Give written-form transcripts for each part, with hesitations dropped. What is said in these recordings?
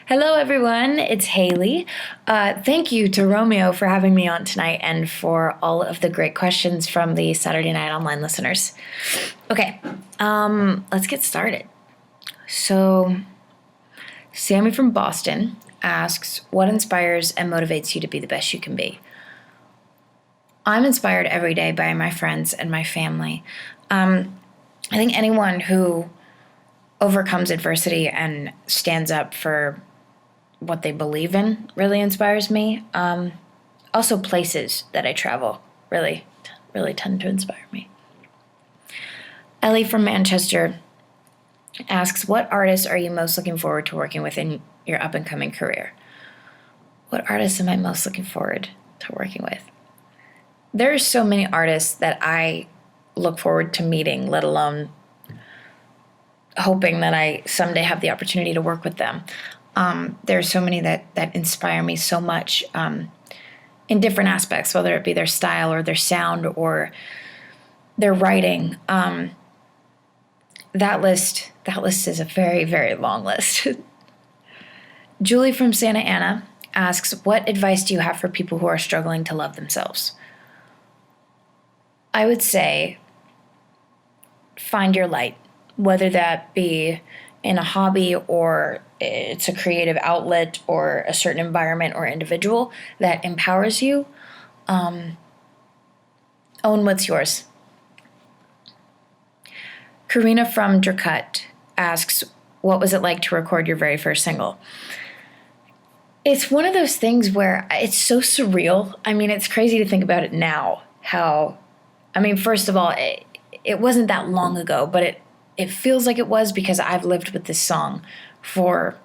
Hello, everyone. It's Hailee. Thank you to Romeo for having me on tonight and for all of the great questions from the Saturday Night Online listeners. Okay, let's get started. So, Sammy from Boston asks, what inspires and motivates you to be the best you can be? I'm inspired every day by my friends and my family. I think anyone who overcomes adversity and stands up for what they believe in really inspires me. Also, places that I travel really tend to inspire me. Ellie from Manchester asks, what artists are you most looking forward to working with in your up-and-coming career? What artists am I most looking forward to working with? There are so many artists that I look forward to meeting, let alone hoping that I someday have the opportunity to work with them. There are so many that inspire me so much in different aspects, whether it be their style or their sound or their writing. That list is a very, very long list. Julie from Santa Ana asks, what advice do you have for people who are struggling to love themselves? I would say find your light, whether that be in a hobby or it's a creative outlet or a certain environment or individual that empowers you. Own what's yours. Karina from Dracut asks, what was it like to record your very first single? It's one of those things where it's so surreal. I mean, it's crazy to think about it now. First of all, it wasn't that long ago, but it feels like it was because I've lived with this song for,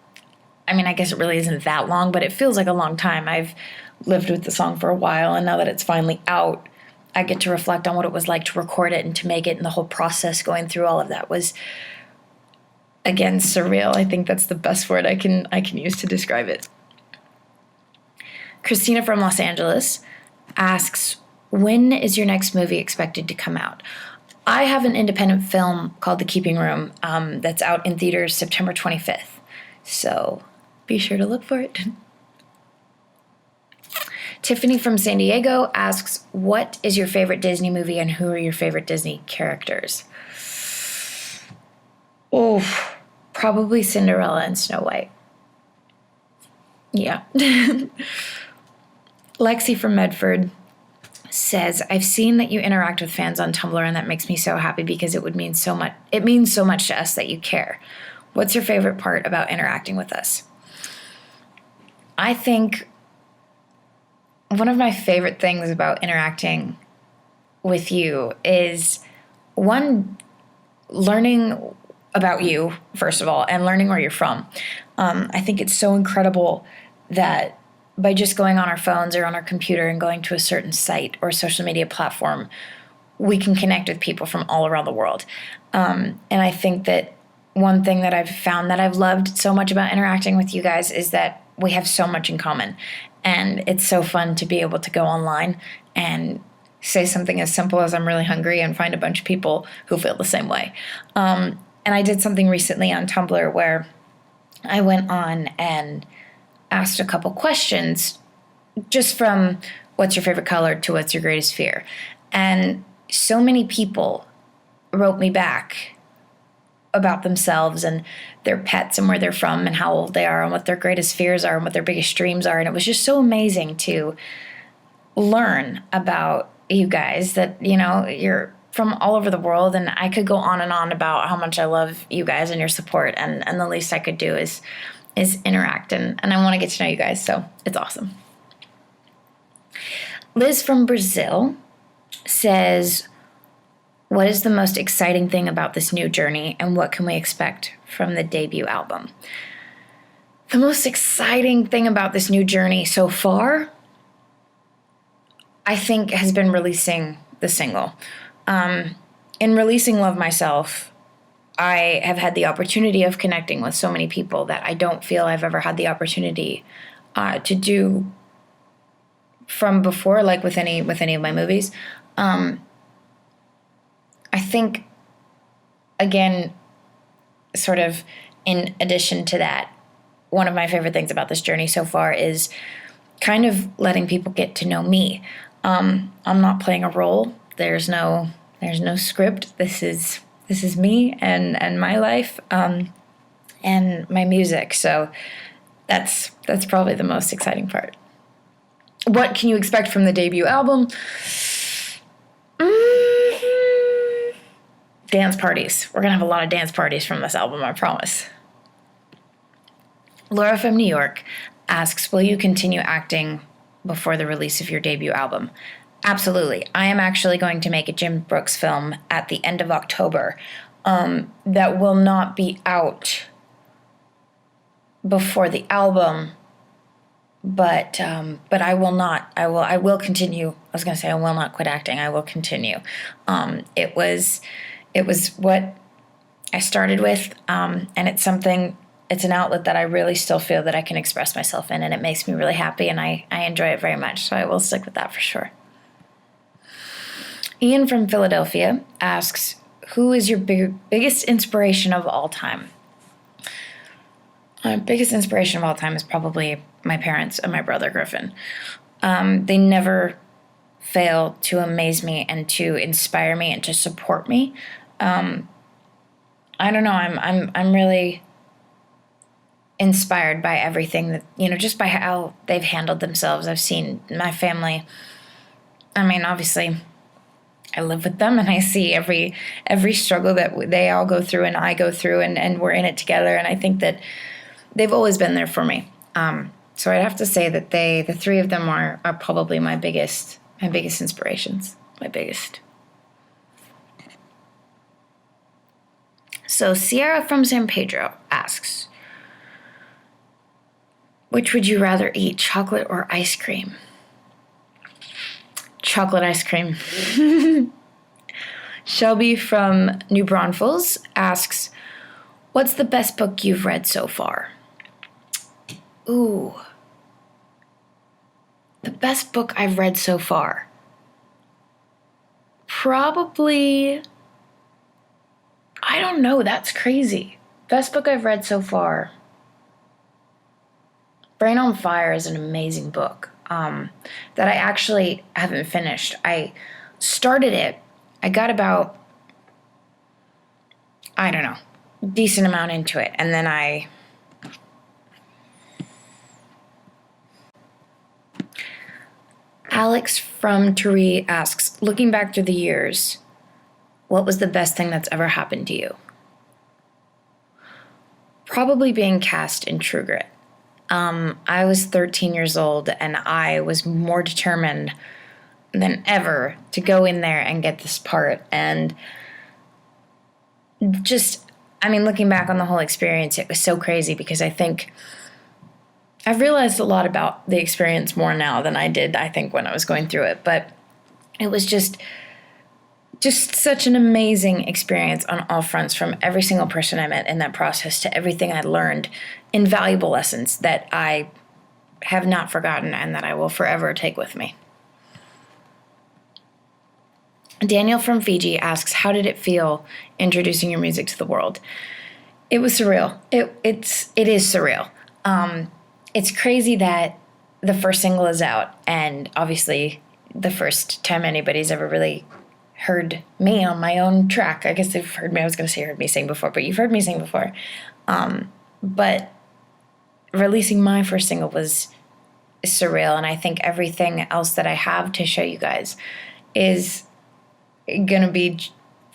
I guess it really isn't that long, but it feels like a long time. I've lived with the song for a while, and now that it's finally out, I get to reflect on what it was like to record it and to make it, and the whole process going through all of that was, again, surreal. I think that's the best word I can use to describe it. Christina from Los Angeles asks, when is your next movie expected to come out? I have an independent film called The Keeping Room that's out in theaters September 25th. So be sure to look for it. Tiffany from San Diego asks, what is your favorite Disney movie and who are your favorite Disney characters? Oh, probably Cinderella and Snow White. Yeah. Lexi from Medford says, I've seen that you interact with fans on Tumblr, and that makes me so happy because it means so much to us that you care. What's your favorite part about interacting with us? I think one of my favorite things about interacting with you is, one, learning about you, first of all, and learning where you're from. I think it's so incredible that by just going on our phones or on our computer and going to a certain site or social media platform, we can connect with people from all around the world. And I think that one thing that I've found that I've loved so much about interacting with you guys is that we have so much in common. And it's so fun to be able to go online and say something as simple as I'm really hungry and find a bunch of people who feel the same way. And I did something recently on Tumblr where I went on and asked a couple questions just from what's your favorite color to what's your greatest fear. And so many people wrote me back about themselves and their pets and where they're from and how old they are and what their greatest fears are and what their biggest dreams are. And it was just so amazing to learn about you guys that, you're from all over the world. And I could go on and on about how much I love you guys and your support. And the least I could do is interact, and I want to get to know you guys, so it's awesome. Liz from Brazil says, what is the most exciting thing about this new journey, and what can we expect from the debut album? The most exciting thing about this new journey so far, I think, has been releasing the single. In releasing Love Myself, I have had the opportunity of connecting with so many people that I don't feel I've ever had the opportunity to do from before, like with any of my movies. I think, again, sort of in addition to that, one of my favorite things about this journey so far is kind of letting people get to know me. I'm not playing a role. There's no script. This is me and my life, and my music. So that's probably the most exciting part. What can you expect from the debut album? Dance parties. We're going to have a lot of dance parties from this album, I promise. Laura from New York asks, will you continue acting before the release of your debut album? Absolutely. I am actually going to make a Jim Brooks film at the end of October that will not be out before the album, but I will not. I will continue. I was going to say I will not quit acting. I will continue. It was what I started with, and it's an outlet that I really still feel that I can express myself in, and it makes me really happy, and I enjoy it very much, so I will stick with that for sure. Ian from Philadelphia asks, who is your biggest inspiration of all time? My biggest inspiration of all time is probably my parents and my brother Griffin. They never fail to amaze me and to inspire me and to support me. I don't know. I'm really inspired by everything that, just by how they've handled themselves. I've seen my family. I mean, obviously, I live with them and I see every struggle that they all go through and I go through, and we're in it together. And I think that they've always been there for me. So I'd have to say that the three of them are probably my biggest inspirations. My biggest. So Sierra from San Pedro asks, which would you rather eat, chocolate or ice cream? Chocolate ice cream. Shelby from New Braunfels asks, what's the best book you've read so far? Ooh. The best book I've read so far. Probably, I don't know, that's crazy. Best book I've read so far. Brain on Fire is an amazing book that I actually haven't finished. I started it. I got about, I don't know, decent amount into it. And then Alex from Turi asks, looking back through the years, what was the best thing that's ever happened to you? Probably being cast in True Grit. I was 13 years old and I was more determined than ever to go in there and get this part. And just, looking back on the whole experience, it was so crazy because I think I've realized a lot about the experience more now than I did, I think, when I was going through it. But it was just such an amazing experience on all fronts, from every single person I met in that process to everything I learned, invaluable lessons that I have not forgotten and that I will forever take with me. Daniel from Fiji asks, how did it feel introducing your music to the world? It was surreal. It is surreal. It's crazy that the first single is out, and obviously the first time anybody's ever really heard me on my own track. I guess they've heard me. I was going to say heard me sing before, but you've heard me sing before. But releasing my first single was surreal, and I think everything else that I have to show you guys is going to be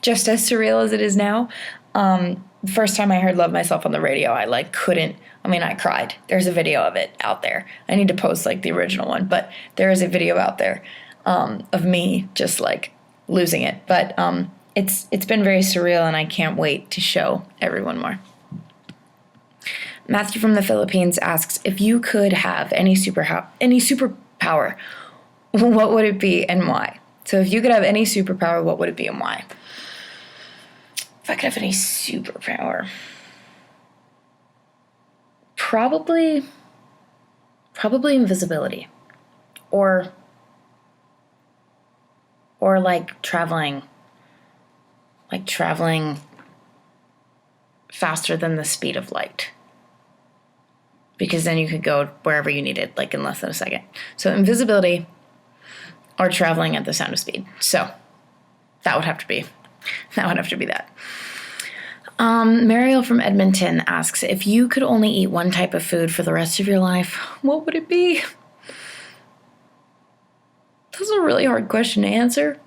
just as surreal as it is now. The first time I heard Love Myself on the radio, I couldn't. I cried. There's a video of it out there. I need to post the original one, but there is a video out there of me just losing it. But it's been very surreal, and I can't wait to show everyone more. Matthew from the Philippines asks, if you could have any superpower, what would it be and why? So if you could have any superpower, what would it be and why? If I could have any superpower, probably invisibility, or traveling faster than the speed of light. because then you could go wherever you needed, like in less than a second. So invisibility or traveling at the sound of speed. So that would have to be that. Mariel from Edmonton asks, if you could only eat one type of food for the rest of your life, what would it be? That's a really hard question to answer.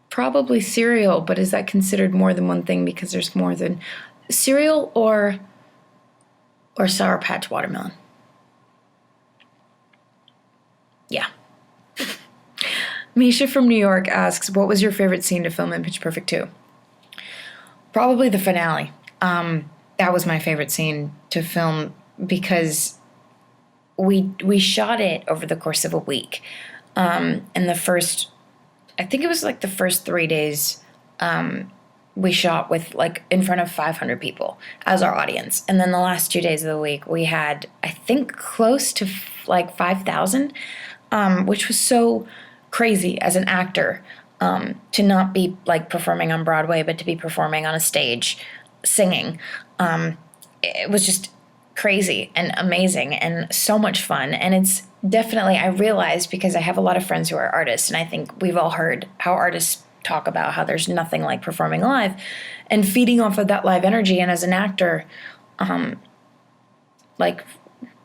Probably cereal, but is that considered more than one thing because there's more than cereal or Sour Patch watermelon? Yeah. Misha from New York asks, what was your favorite scene to film in Pitch Perfect 2? Probably the finale. That was my favorite scene to film because we shot it over the course of a week. And I think it was like the first 3 days, we shot with like in front of 500 people as our audience. And then the last 2 days of the week, we had, I think, close to like 5,000, which was so crazy as an actor, to not be like performing on Broadway, but to be performing on a stage singing. It was just crazy and amazing and so much fun. And it's definitely, I realized, because I have a lot of friends who are artists, and I think we've all heard how artists talk about how there's nothing like performing live and feeding off of that live energy. And as an actor, like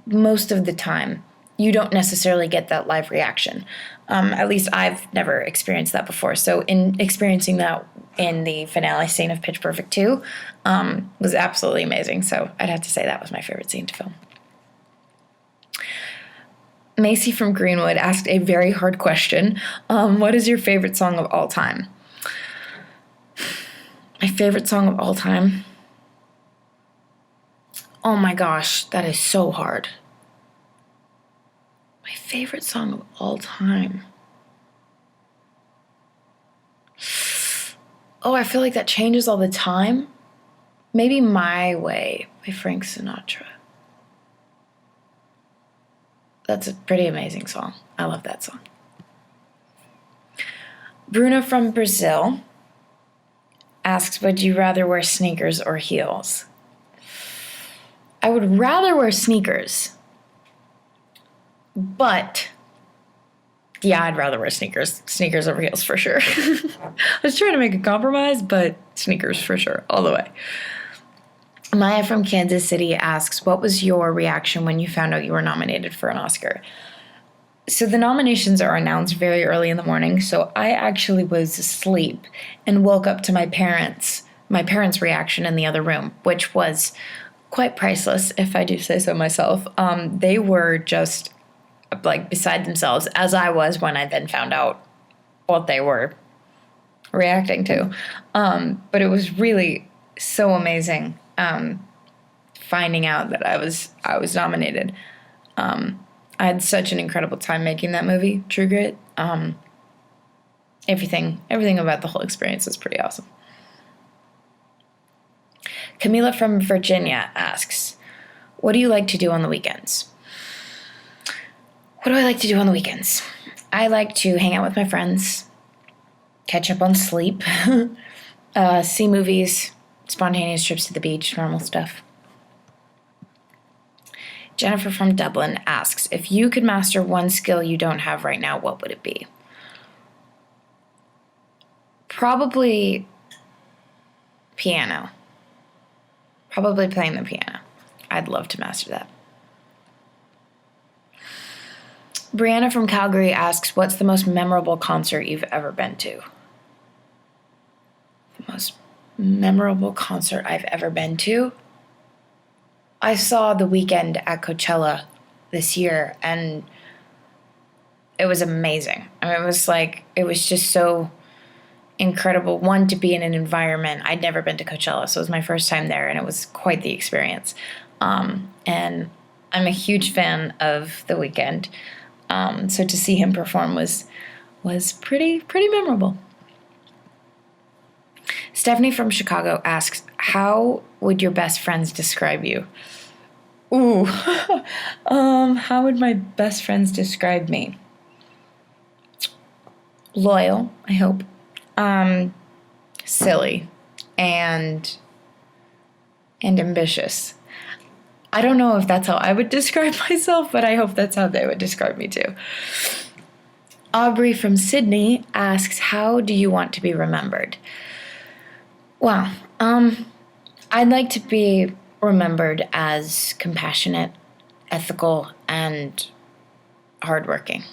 most of the time, you don't necessarily get that live reaction. At least I've never experienced that before. So in experiencing that in the finale scene of Pitch Perfect 2 was absolutely amazing. So I'd have to say that was my favorite scene to film. Macy from Greenwood asked a very hard question. What is your favorite song of all time? My favorite song of all time? Oh my gosh, that is so hard. My favorite song of all time. Oh, I feel like that changes all the time. Maybe My Way by Frank Sinatra. That's a pretty amazing song. I love that song. Bruno from Brazil asks, would you rather wear sneakers or heels? I would rather wear sneakers. But, yeah, I'd rather wear sneakers. Sneakers over heels for sure. I was trying to make a compromise, but sneakers for sure, all the way. Maya from Kansas City asks, what was your reaction when you found out you were nominated for an Oscar? So the nominations are announced very early in the morning, so I actually was asleep and woke up to my parents' reaction in the other room, which was quite priceless, if I do say so myself. They were just like beside themselves, as I was when I then found out what they were reacting to. But it was really so amazing finding out that I was nominated. I had such an incredible time making that movie, True Grit. Everything about the whole experience is pretty awesome. Camila from Virginia asks, what do you like to do on the weekends? What do I like to do on the weekends? I like to hang out with my friends, catch up on sleep, see movies, spontaneous trips to the beach, normal stuff. Jennifer from Dublin asks, if you could master one skill you don't have right now, what would it be? Probably piano. Probably playing the piano. I'd love to master that. Brianna from Calgary asks, what's the most memorable concert you've ever been to? The most memorable concert I've ever been to? I saw The Weeknd at Coachella this year, and it was amazing. I mean, it was just so incredible. One, to be in an environment. I'd never been to Coachella, so it was my first time there, and it was quite the experience. And I'm a huge fan of The Weeknd. So to see him perform was pretty memorable. Stephanie from Chicago asks, how would your best friends describe you? Ooh, how would my best friends describe me? Loyal, I hope. Silly, and and ambitious. I don't know if that's how I would describe myself, but I hope that's how they would describe me too. Aubrey from Sydney asks, how do you want to be remembered? Well, I'd like to be remembered as compassionate, ethical, and hardworking.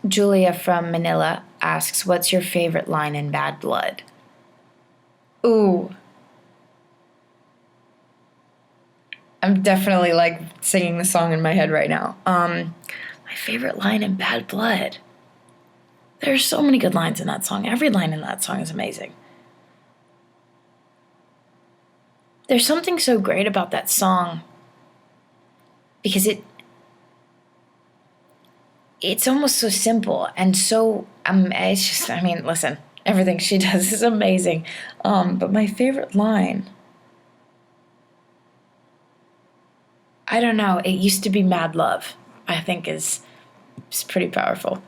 Julia from Manila asks, what's your favorite line in Bad Blood? Ooh. I'm definitely like singing the song in my head right now. My favorite line in Bad Blood. There's so many good lines in that song. Every line in that song is amazing. There's something so great about that song because it's almost so simple and so it's just, I mean, listen, everything she does is amazing. But my favorite line, I don't know, it used to be Mad Love, I think is pretty powerful.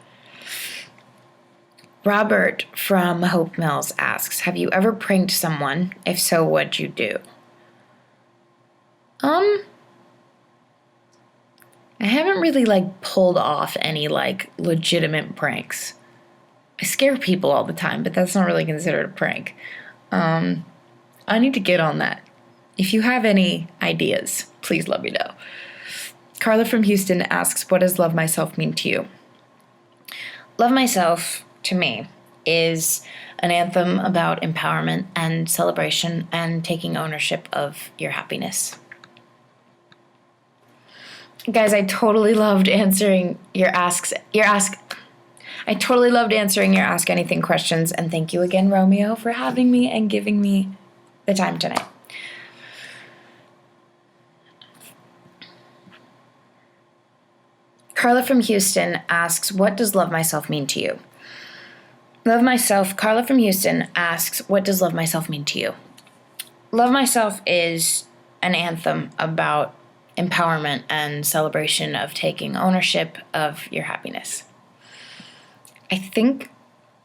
Robert from Hope Mills asks, have you ever pranked someone? If so, what'd you do? I haven't really like pulled off any like legitimate pranks. I scare people all the time, but that's not really considered a prank. I need to get on that. If you have any ideas, please let me know. Carla from Houston asks, what does love myself mean to you? Love myself, to me, is an anthem about empowerment and celebration and taking ownership of your happiness. Guys, I totally loved answering your Ask Anything questions, and thank you again, Romeo, for having me and giving me the time tonight. Carla from Houston asks, what does love myself mean to you? Carla from Houston asks, what does love myself mean to you? Love myself is an anthem about empowerment and celebration of taking ownership of your happiness. I think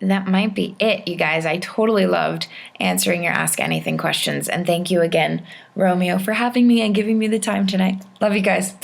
that might be it, you guys. I totally loved answering your Ask Anything questions. And thank you again, Romeo, for having me and giving me the time tonight. Love you guys.